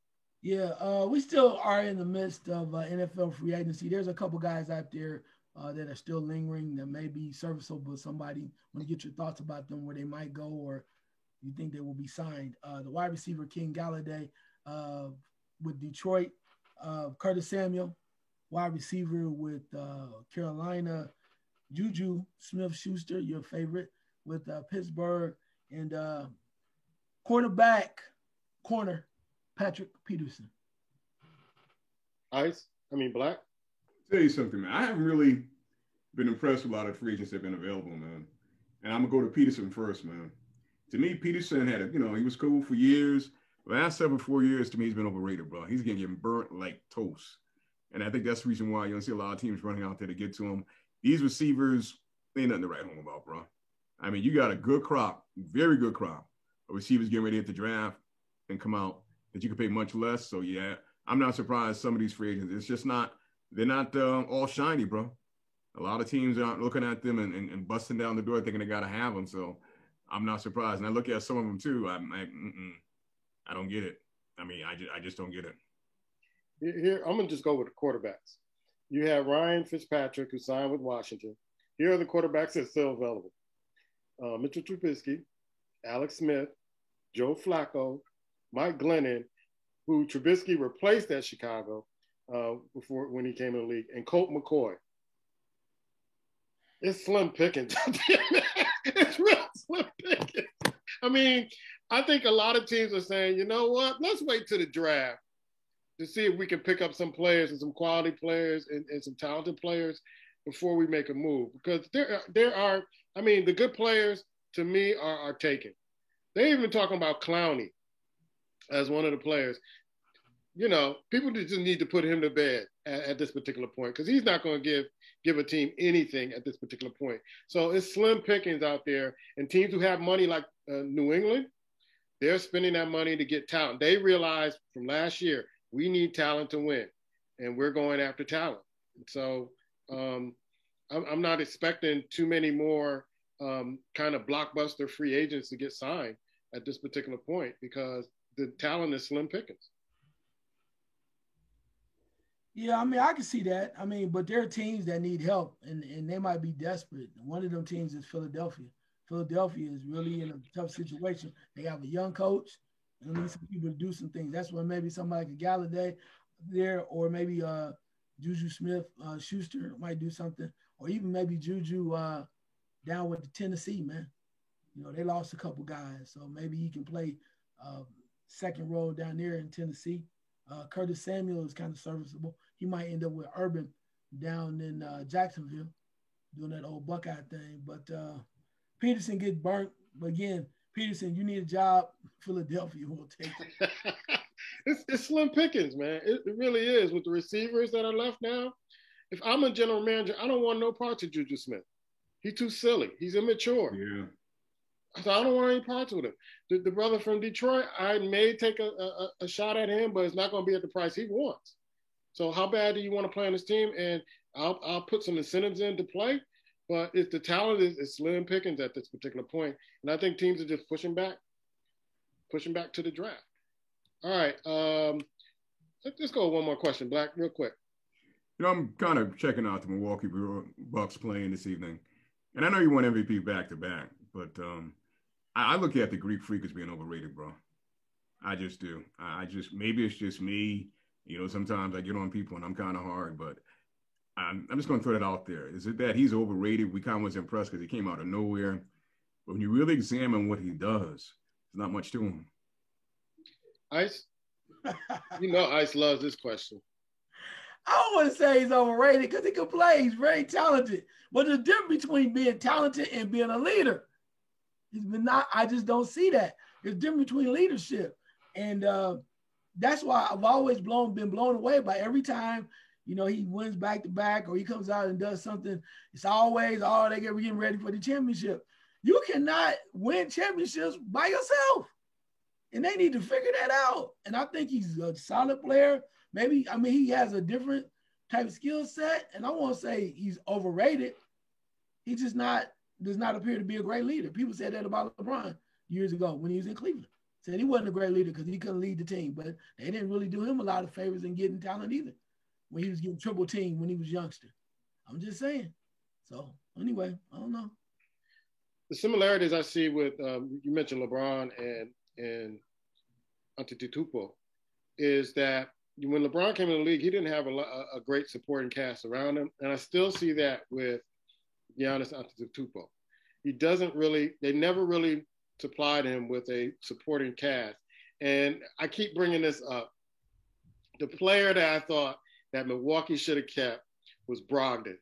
Yeah, we still are in the midst of NFL free agency. There's a couple guys out there that are still lingering that may be serviceable to somebody. Want to get your thoughts about them, where they might go, or you think they will be signed. The wide receiver, King Galladay, with Detroit. Curtis Samuel, wide receiver with Carolina. Juju Smith-Schuster, your favorite, with Pittsburgh. And corner Patrick Peterson. Black? I'll tell you something, man. I haven't really been impressed with a lot of free agents that have been available, man. And I'm going to go to Peterson first, man. To me, Peterson had he was cool for years. The last 4 years, to me, he's been overrated, bro. He's getting burnt like toast. And I think that's the reason why you don't see a lot of teams running out there to get to him. These receivers, they ain't nothing to write home about, bro. You got a good crop, very good crop of receivers getting ready at the draft and come out that you can pay much less. So, yeah, I'm not surprised some of these free agents, it's just they're not all shiny, bro. A lot of teams aren't looking at them and busting down the door thinking they got to have them. So I'm not surprised. And I look at some of them, too. I don't get it. I just don't get it. Here, I'm going to just go with the quarterbacks. You have Ryan Fitzpatrick, who signed with Washington. Here are the quarterbacks that are still available. Mitchell Trubisky, Alex Smith, Joe Flacco, Mike Glennon, who Trubisky replaced at Chicago when he came in the league, and Colt McCoy. It's slim pickings. It's real slim pickings. I think a lot of teams are saying, you know what, let's wait till the draft to see if we can pick up some players and some quality players and some talented players before we make a move. Because there are, the good players, to me, are taken. They're even talking about Clowney as one of the players. people just need to put him to bed at this particular point because he's not going to give a team anything at this particular point. So it's slim pickings out there, and teams who have money like New England, they're spending that money to get talent. They realized from last year, we need talent to win, and we're going after talent. So I'm not expecting too many more kind of blockbuster free agents to get signed at this particular point because the talent is slim pickings. Yeah, I mean, I can see that. I mean, but there are teams that need help, and they might be desperate. One of them teams is Philadelphia. Philadelphia is really in a tough situation. They have a young coach, and they need some people to do some things. That's when maybe somebody like Galladay there, or maybe Juju Smith-Schuster might do something, or even maybe Juju down with the Tennessee, man. They lost a couple guys, so maybe he can play second row down there in Tennessee. Curtis Samuel is kind of serviceable. He might end up with Urban down in Jacksonville doing that old Buckeye thing. But Peterson gets burnt. But again, Peterson, you need a job. Philadelphia will take it. It's slim pickings, man. It really is with the receivers that are left now. If I'm a general manager, I don't want no parts of Juju Smith. He's too silly. He's immature. Yeah. So I don't want any parts with him. The brother from Detroit, I may take a shot at him, but it's not going to be at the price he wants. So how bad do you want to play on this team? And I'll put some incentives in to play, but if the talent is slim pickings at this particular point, and I think teams are just pushing back to the draft. All right, let's go with one more question, Black, real quick. I'm kind of checking out the Milwaukee Bucks playing this evening, and I know you won MVP back-to-back, but I look at the Greek Freak as being overrated, bro. I just do. Maybe it's just me. Sometimes I get on people and I'm kind of hard, but I'm just going to throw that out there. Is it that he's overrated? We kind of was impressed because he came out of nowhere. But when you really examine what he does, there's not much to him. Ice? Ice loves this question. I don't want to say he's overrated because he can play. He's very talented. But the difference between being talented and being a leader, I just don't see that. There's a difference between leadership. And that's why I've always been blown away by every time, he wins back-to-back or he comes out and does something. It's always, they're getting ready for the championship. You cannot win championships by yourself. And they need to figure that out. And I think he's a solid player. He has a different type of skill set. And I won't say he's overrated. He just does not appear to be a great leader. People said that about LeBron years ago when he was in Cleveland. Said he wasn't a great leader because he couldn't lead the team, but they didn't really do him a lot of favors in getting talent either when he was getting triple team when he was youngster. I'm just saying. So anyway, I don't know. The similarities I see with you mentioned LeBron and Antetokounmpo is that when LeBron came in the league, he didn't have a great supporting cast around him, and I still see that with Giannis Antetokounmpo. They never really supplied him with a supporting cast. And I keep bringing this up. The player that I thought that Milwaukee should have kept was Brogdon.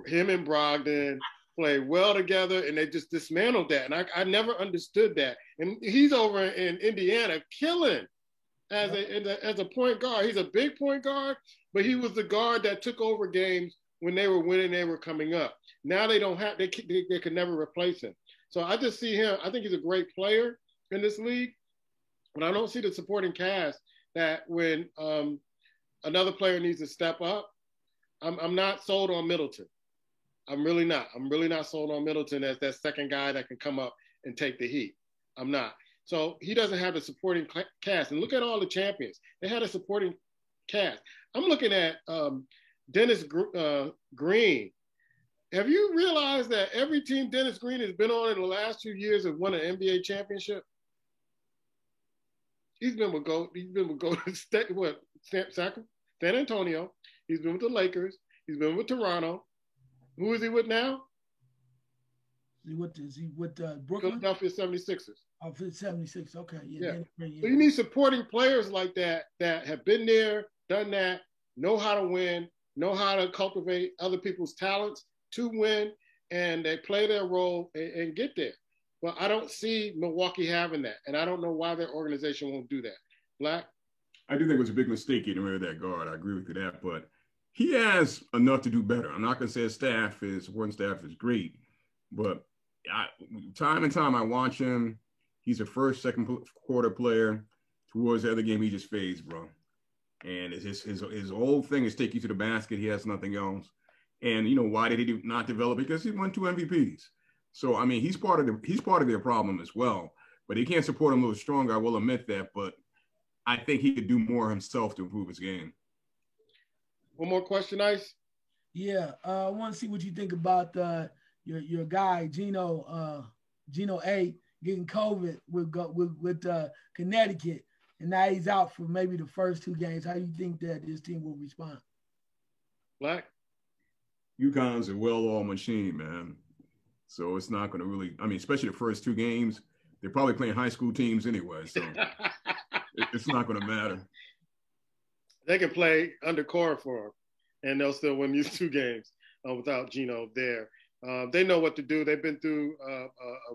Him and Brogdon played well together, and they just dismantled that. And I never understood that. And he's over in Indiana killing as a point guard. He's a big point guard, but he was the guard that took over games when they were winning, they were coming up. Now they can never replace him. So I just see him. I think he's a great player in this league, but I don't see the supporting cast that when another player needs to step up. I'm not sold on Middleton. I'm really not. I'm really not sold on Middleton as that second guy that can come up and take the heat. I'm not. So he doesn't have the supporting cast. And look at all the champions. They had a supporting cast. I'm looking at Dennis Green. Have you realized that every team Dennis Green has been on in the last 2 years have won an NBA championship? He's been with Golden State, San Antonio. He's been with the Lakers. He's been with Toronto. Who is he with now? Is he with Brooklyn? Philadelphia 76ers. Oh, for the 76. Okay. Yeah. So you need supporting players like that have been there, done that, know how to win, know how to cultivate other people's talents to win, and they play their role and get there. But I don't see Milwaukee having that, and I don't know why their organization won't do that. Black? I do think it was a big mistake getting rid of that guard. I agree with you that, but he has enough to do better. I'm not going to say his supporting staff is great, but time and time I watch him. He's a first, second quarter player. Towards the other game, he just fades, bro. And his whole thing is take you to the basket. He has nothing else. And you know why did he not develop? Because he won 2 MVPs. So I mean, he's part of their problem as well. But he can't support him a little stronger. I will admit that. But I think he could do more himself to improve his game. One more question, Ice. Yeah, I want to see what you think about your guy Gino A getting COVID with Connecticut, and now he's out for maybe the first 2 games. How do you think that this team will respond? Black. UConn's a well-oiled machine, man. So it's not going to really. I mean, especially the first 2 games, they're probably playing high school teams anyway. So it's not going to matter. They can play under Cora for them, and they'll still win these 2 games without Gino there. They know what to do. They've been through a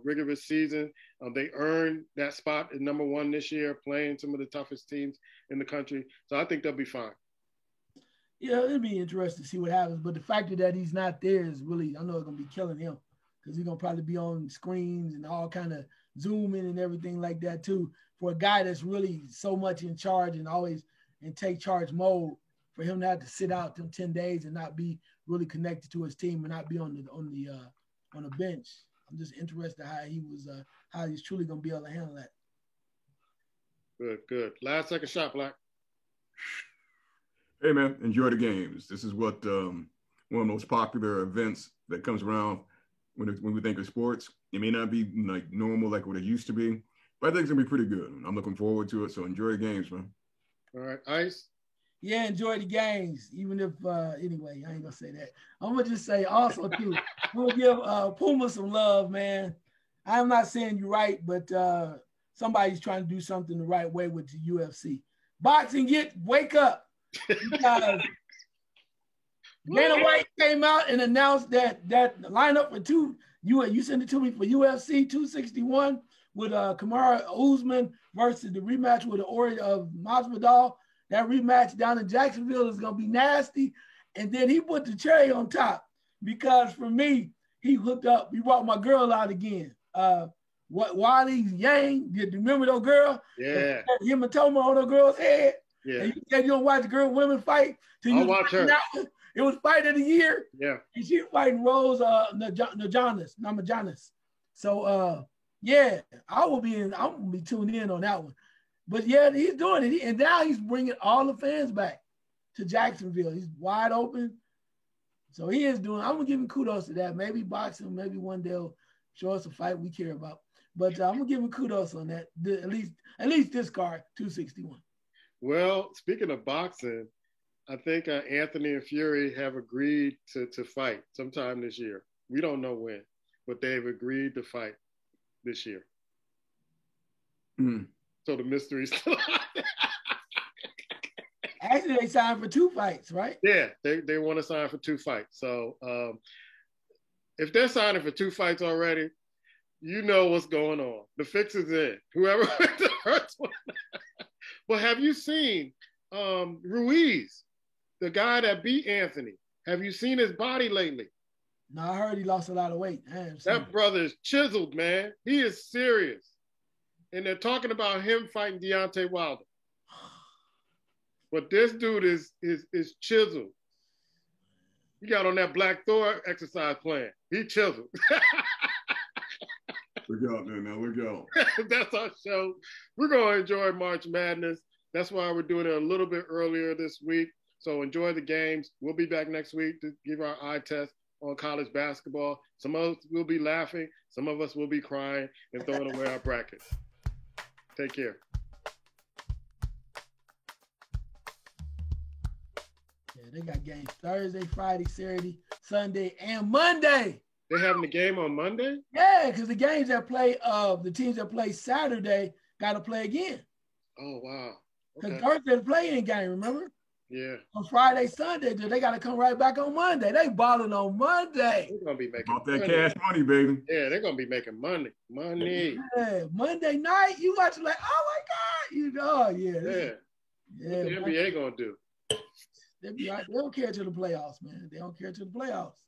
rigorous season. They earned that spot at number 1 this year, playing some of the toughest teams in the country. So I think they'll be fine. Yeah, it'll be interesting to see what happens. But the fact that he's not there is really, I know it's going to be killing him because he's going to probably be on screens and all kind of zooming and everything like that too. For a guy that's really so much in charge and always in take charge mode, for him to have to sit out them 10 days and not be really connected to his team and not be on the bench. I'm just interested how he's truly going to be able to handle that. Good. Last second shot, Black. Hey man, enjoy the games. This is what one of the most popular events that comes around when we think of sports. It may not be like normal like what it used to be, but I think it's gonna be pretty good. I'm looking forward to it. So enjoy the games, man. All right, Ice. Yeah, enjoy the games. Even if anyway, I ain't gonna say that. I'm gonna just say also too, we'll give Puma some love, man. I'm not saying you're right, but somebody's trying to do something the right way with the UFC. Boxing, wake up. Because Dana White came out and announced that lineup for you sent it to me for UFC 261 with Kamaru Usman versus the rematch with the Ori of Masvidal. That rematch down in Jacksonville is gonna be nasty. And then he put the cherry on top because for me, he brought my girl out again. Wiley Yang, you remember that girl? Yeah. Hematoma on the girl's head. Yeah. And you said you don't watch women fight. I'll watch her. It was fight of the year. Yeah. And she's fighting Rose Namajunas. So yeah, I'm gonna be tuned in on that one. But yeah, he's doing it. And now he's bringing all the fans back to Jacksonville. He's wide open. So he is doing, I'm gonna give him kudos to that. Maybe boxing, maybe one day he'll show us a fight we care about. But I'm gonna give him kudos on that. At least this card, 261. Well, speaking of boxing, I think Anthony and Fury have agreed to fight sometime this year. We don't know when, but they've agreed to fight this year. Mm. So the mystery's still out there. Actually, they signed for 2 fights, right? Yeah, they want to sign for 2 fights. So if they're signing for 2 fights already, you know what's going on. The fix is in. Whoever wins the first one. Well, have you seen Ruiz, the guy that beat Anthony? Have you seen his body lately? No, I heard he lost a lot of weight. That brother is chiseled, man. He is serious. And they're talking about him fighting Deontay Wilder. But this dude is chiseled. He got on that Black Thor exercise plan. He chiseled. Look out, man. Now look out. That's our show. We're going to enjoy March Madness. That's why we're doing it a little bit earlier this week. So enjoy the games. We'll be back next week to give our eye test on college basketball. Some of us will be laughing. Some of us will be crying and throwing away our brackets. Take care. Yeah, they got games Thursday, Friday, Saturday, Sunday, and Monday. They're having the game on Monday? Yeah, because the teams that play Saturday got to play again. Oh, wow. Because Okay. Thursday the play-in game, remember? Yeah. On Friday, Sunday, they got to come right back on Monday. They balling on Monday. They're going to be making About that money. cash money, baby. Yeah, they're going to be making money. Money. Yeah, Monday night, you watch like, oh my God. You know, yeah. Yeah. Yeah, what the NBA gonna do? They don't care to the playoffs, man. They don't care to the playoffs.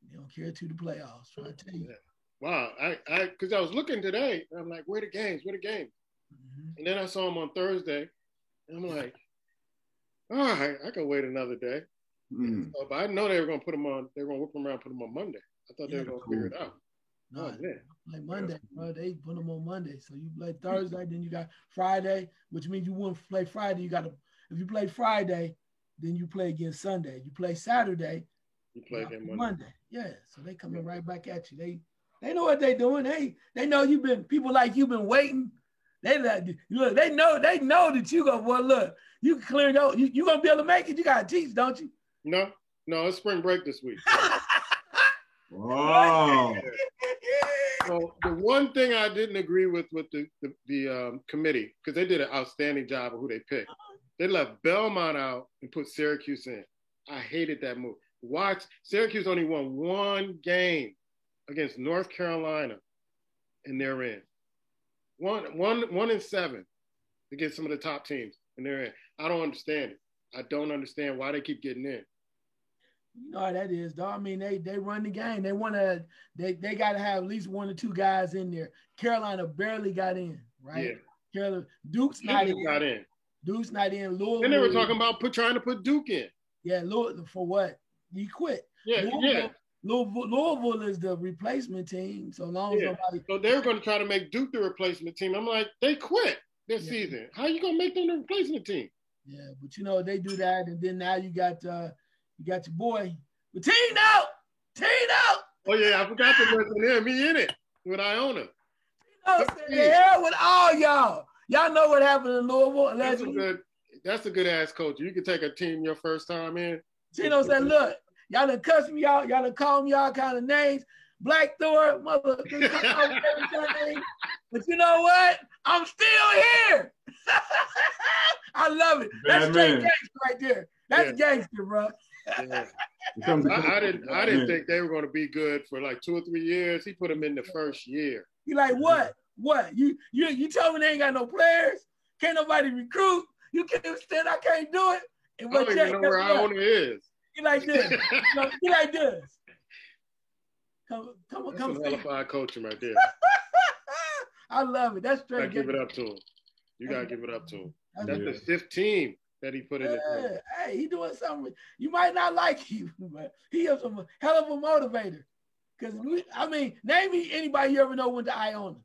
They don't care to the playoffs. Trying to tell you. Yeah. Wow, because I was looking today, and I'm like, where the games? Mm-hmm. And then I saw them on Thursday, and I'm like, all right, I can wait another day. Mm. So, but I know they were gonna put them on. They were gonna whip them around, put them on Monday. I thought they were gonna figure it out. No, like Monday, bro. They put them on Monday. So you play Thursday, then you got Friday, which means you wouldn't play Friday. If you play Friday, then you play again Sunday. You play Saturday, you play again Monday. Yeah, so they coming right back at you. They know what they doing. They know people like you've been waiting. They know that you go, well, look, you can clear out. You gonna be able to make it. You gotta teach, don't you? No, it's spring break this week. Wow. So the one thing I didn't agree with the committee, because they did an outstanding job of who they picked. They left Belmont out and put Syracuse in. I hated that move. Syracuse only won one game against North Carolina, and they're in. 1-7 against some of the top teams, and they're in. I don't understand it. I don't understand why they keep getting in. You know how that is, dog. I mean, they run the game. They got to have at least one or two guys in there. Carolina barely got in, right? Yeah. Duke's not in. Duke's not in. Louisville. And they were talking about trying to put Duke in. Yeah, Louisville for what? He quit. Yeah, Louisville is the replacement team. So long as nobody. So they were going to try to make Duke the replacement team. I'm like, they quit this season. How you gonna make them the replacement team? Yeah, but they do that, and then now you got your boy, Tino. Oh yeah, I forgot to mention him. He in it with Iona. Tino said, "Yeah, with all y'all. Y'all know what happened in Louisville." That's a good ass coach. You can take a team your first time in. Tino said, "Look, y'all done cuss me out. Y'all done call me all kind of names. Black Thor, mother. But you know what? I'm still here." I love it. That's straight gangster right there. That's gangster, bro. Yeah. I didn't think they were going to be good for like 2 or 3 years. He put them in the first year. You like what? What? You told me they ain't got no players? Can't nobody recruit? You can't stand. I can't do it. And I don't even know where Iona is. You like this? You like this? Come Some qualified coaching right there. I love it. That's straight. Give it up to him. You gotta give it up to him. That's the 5th team that he put in the Hey, he doing something. You might not like him, but he is a hell of a motivator. Because name me anybody you ever know went to Iona.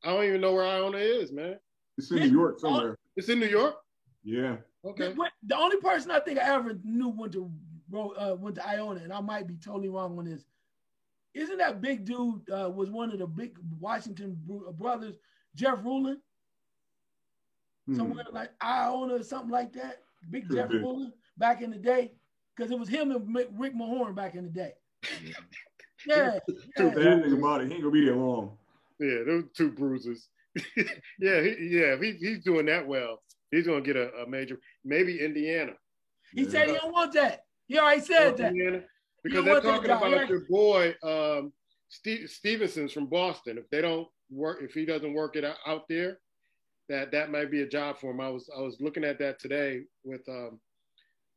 I don't even know where Iona is, man. It's in New York somewhere. It's in New York? Yeah. Okay. The only person I think I ever knew went to Iona, and I might be totally wrong on this. Isn't that big dude was one of the big Washington brothers, Jeff Ruland? Somewhere like Iona or something like that. Big Jeff Ruland back in the day. Because it was him and Rick Mahorn back in the day. Yeah. Too bad thing about it. He ain't gonna be there long. Yeah, those 2 bruises. He's doing that well. He's gonna get a major, maybe Indiana. He said he don't want that. He already said that. Indiana, because they're talking about your boy Stevenson's from Boston. If he doesn't work it out there, that might be a job for him. I was looking at that today with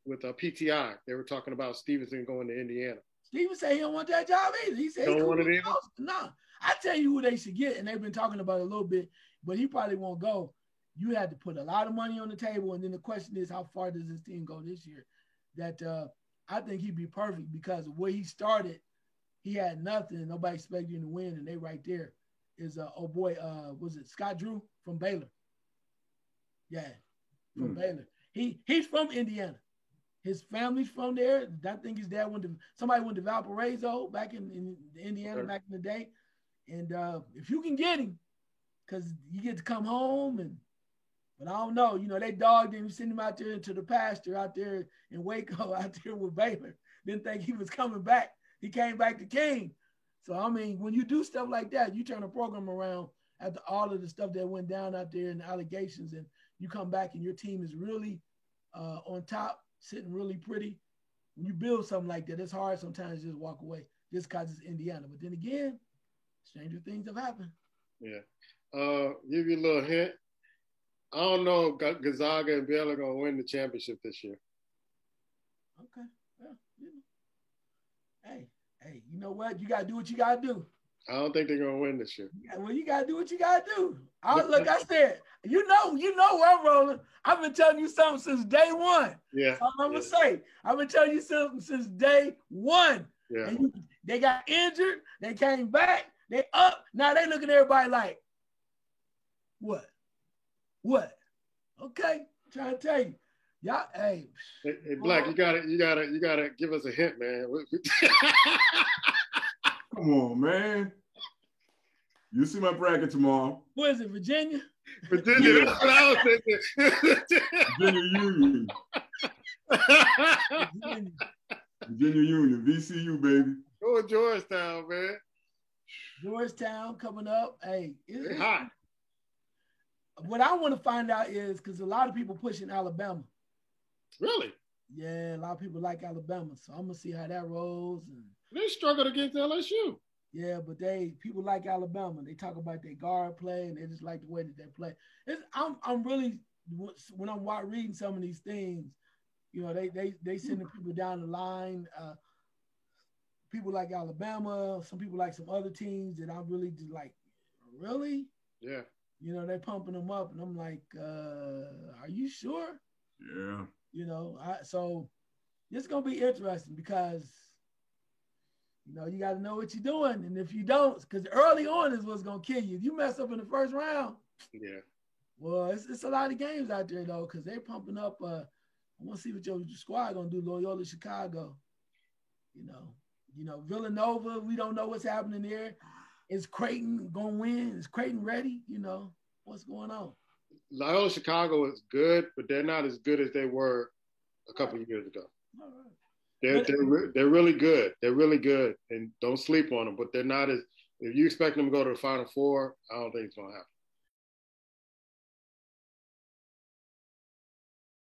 PTI. They were talking about Stevenson going to Indiana. Stevenson said he don't want that job either. He said he don't want it either. No, I tell you who they should get, and they've been talking about it a little bit, but he probably won't go. You had to put a lot of money on the table, and then the question is, how far does this team go this year? That I think he'd be perfect because where he started, he had nothing, and nobody expected him to win, and they right there is was it Scott Drew from Baylor? Yeah, from Baylor. He's from Indiana. His family's from there. I think his dad somebody went to Valparaiso back in Indiana back in the day. And if you can get him, because you get to come home but I don't know. They dogged him, sent him out there into the pasture out there in Waco, out there with Baylor. Didn't think he was coming back. He came back to King. So, when you do stuff like that, you turn a program around after all of the stuff that went down out there and the allegations, and you come back and your team is really on top, sitting really pretty. When you build something like that, it's hard sometimes to just walk away just because it's Indiana. But then again, stranger things have happened. Yeah. Give you a little hint. I don't know if Gonzaga and Baylor are gonna win the championship this year. Okay. Well, you know. Hey, you know what? You gotta do what you gotta do. I don't think they're gonna win this year. Yeah, well, you gotta do what you gotta do. Look, I said, you know where I'm rolling. I've been telling you something since day one. Yeah. That's all I'm gonna say. I've been telling you something since day one. Yeah. And they got injured, they came back, they up. Now they looking at everybody like, what? Okay, I'm trying to tell you. Y'all, hey, Black, you gotta give us a hint, man. Come on, man. You see my bracket tomorrow. What is it, Virginia? Virginia, that's what I was thinking. Virginia Union. Virginia Union, VCU, baby. Go to Georgetown, man. Georgetown coming up. Hey, it's hot. What I want to find out is because a lot of people pushing Alabama. Really? Yeah, a lot of people like Alabama, so I'm gonna see how that rolls. And they struggled against LSU. Yeah, but people like Alabama. They talk about their guard play, and they just like the way that they play. I'm really, when I'm reading some of these things, you know, they sending people down the line. People like Alabama. Some people like some other teams that I'm really just like, really? Yeah. You know, they're pumping them up, and I'm like, are you sure? Yeah. You know, so it's gonna be interesting because, you know, you got to know what you're doing, and if you don't, because early on is what's gonna kill you. If you mess up in the first round, yeah. Well, it's a lot of games out there though, because they're pumping up. I want to see what your squad gonna do. Loyola Chicago, you know, Villanova. We don't know what's happening there. Is Creighton gonna win? Is Creighton ready? You know, what's going on? Loyola Chicago is good, but they're not as good as they were a couple of years ago. All right. They're really good. They're really good, and don't sleep on them. But they're not as. If you expect them to go to the Final Four, I don't think it's gonna happen.